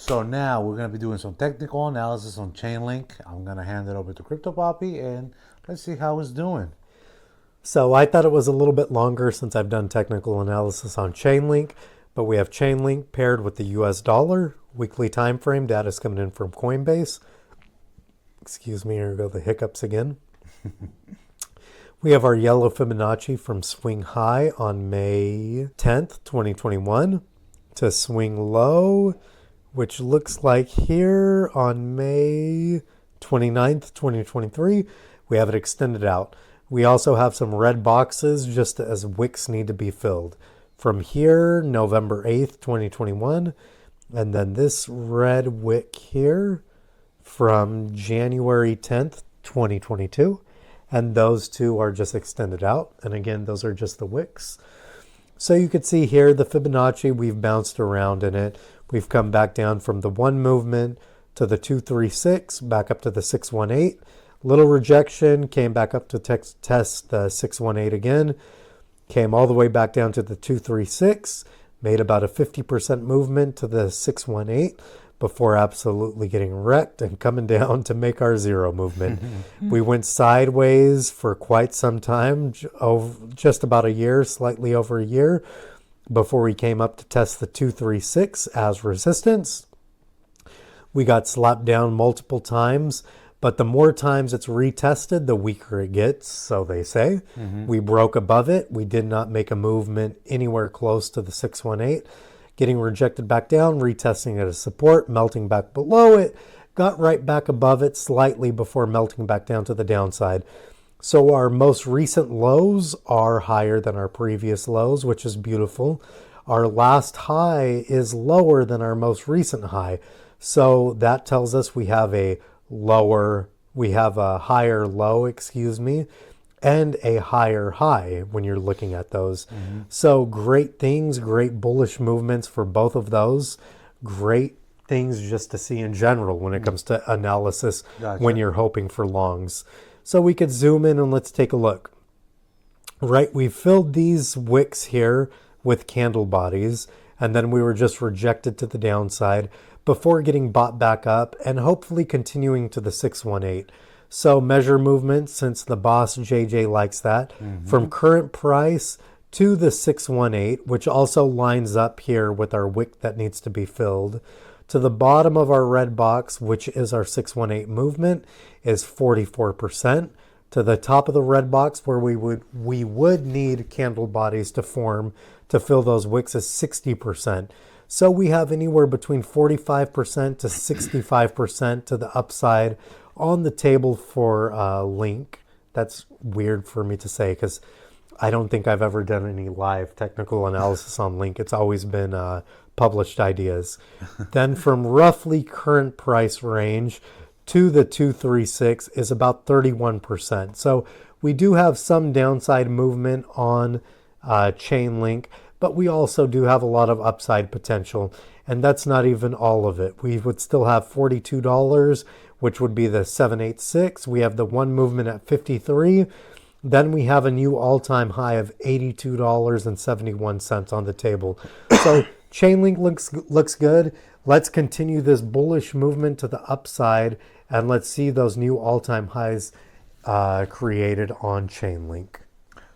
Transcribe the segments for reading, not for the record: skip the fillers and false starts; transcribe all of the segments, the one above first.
So now we're going to be doing some technical analysis on Chainlink. I'm going to hand it over to Crypto Papi and let's see how it's doing. So I thought it was a little bit longer since I've done technical analysis on Chainlink, but we have Chainlink paired with the US dollar. Weekly time frame data is coming in from Coinbase. Excuse me, here go the hiccups again. We have our yellow Fibonacci from swing high on May 10th, 2021 to swing low, which looks like here on May 29th, 2023. We have it extended out. We also have some red boxes just as wicks need to be filled. From here, November 8th, 2021, and then this red wick here from January 10th, 2022. And those two are just extended out. And again, those are just the wicks. So you can see here the Fibonacci, we've bounced around in it. We've come back down from the 1 movement to the 236, back up to the 618. Little rejection, came back up to test the 618 again. Came all the way back down to the 236. Made about a 50% movement to the 618 before absolutely getting wrecked and coming down to make our zero movement. We went sideways for quite some time, just about a year, slightly over a year, before we came up to test the 236 as resistance. We got slapped down multiple times, but the more times it's retested, the weaker it gets, so they say. We broke above it. We did not make a movement anywhere close to the 618. Getting rejected back down, retesting it as support, melting back below it, got right back above it slightly before melting back down to the downside. So our most recent lows are higher than our previous lows, which is beautiful. Our last high is lower than our most recent high. So that tells us we have a higher low, and a higher high when you're looking at those. So great things, great bullish movements for both of those. Great things just to see in general when it comes to analysis when you're hoping for longs. So we could zoom in and let's take a look. Right, we filled these wicks here with candle bodies, and then we were just rejected to the downside before getting bought back up and hopefully continuing to the 618. So measure movement, since the boss JJ likes that, from current price to the 618, which also lines up here with our wick that needs to be filled, to the bottom of our red box, which is our 618 movement, is 44%. To the top of the red box, where we would need candle bodies to form to fill those wicks, is 60%. So we have anywhere between 45% to 65% to the upside on the table for Link. That's weird for me to say because I don't think I've ever done any live technical analysis on Link. It's always been published ideas. Then from roughly current price range to the 236 is about 31%. So we do have some downside movement on Chainlink, but we also do have a lot of upside potential. And that's not even all of it. We would still have $42, which would be the 786. We have the 1 movement at 53. Then we have a new all-time high of $82.71 on the table. So Chainlink looks good. Let's continue this bullish movement to the upside, and let's see those new all-time highs created on Chainlink.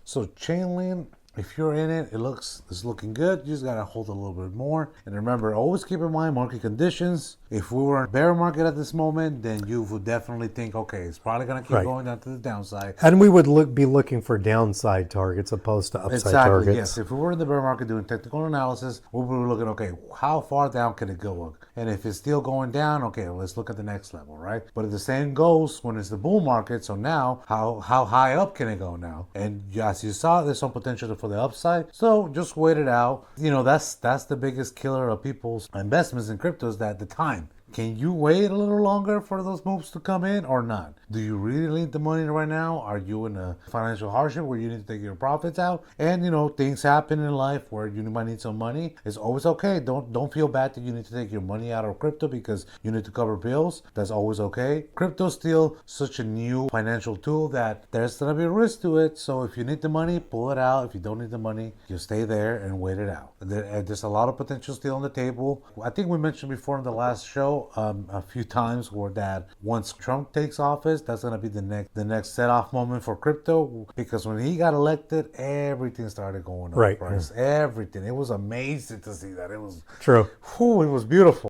So Chainlink, if you're in it, it's looking good. You just gotta hold a little bit more. And remember, always keep in mind market conditions. If we were in a bear market at this moment, then you would definitely think, okay, it's probably gonna keep going down to the downside. And we would be looking for downside targets opposed to upside targets. Yes. If we were in the bear market doing technical analysis, we would be looking, okay, how far down can it go? And if it's still going down, okay, let's look at the next level, right? But the same goes when it's the bull market. So now, how high up can it go now? And as you saw, there's some potential for the upside. So just wait it out. You know, that's the biggest killer of people's investments in crypto is that the time. Can you wait a little longer for those moves to come in or not? Do you really need the money right now? Are you in a financial hardship where you need to take your profits out? And things happen in life where you might need some money. It's always okay. Don't feel bad that you need to take your money out of crypto because you need to cover bills. That's always okay. Crypto's still such a new financial tool that there's gonna be a risk to it. So if you need the money, pull it out. If you don't need the money, you stay there and wait it out. There's a lot of potential still on the table. I think we mentioned before in the last show a few times where that once Trump takes office, that's gonna be the next set off moment for crypto, because when he got elected, everything started going up. Right. Price, everything. It was amazing to see that. It was True. It was beautiful.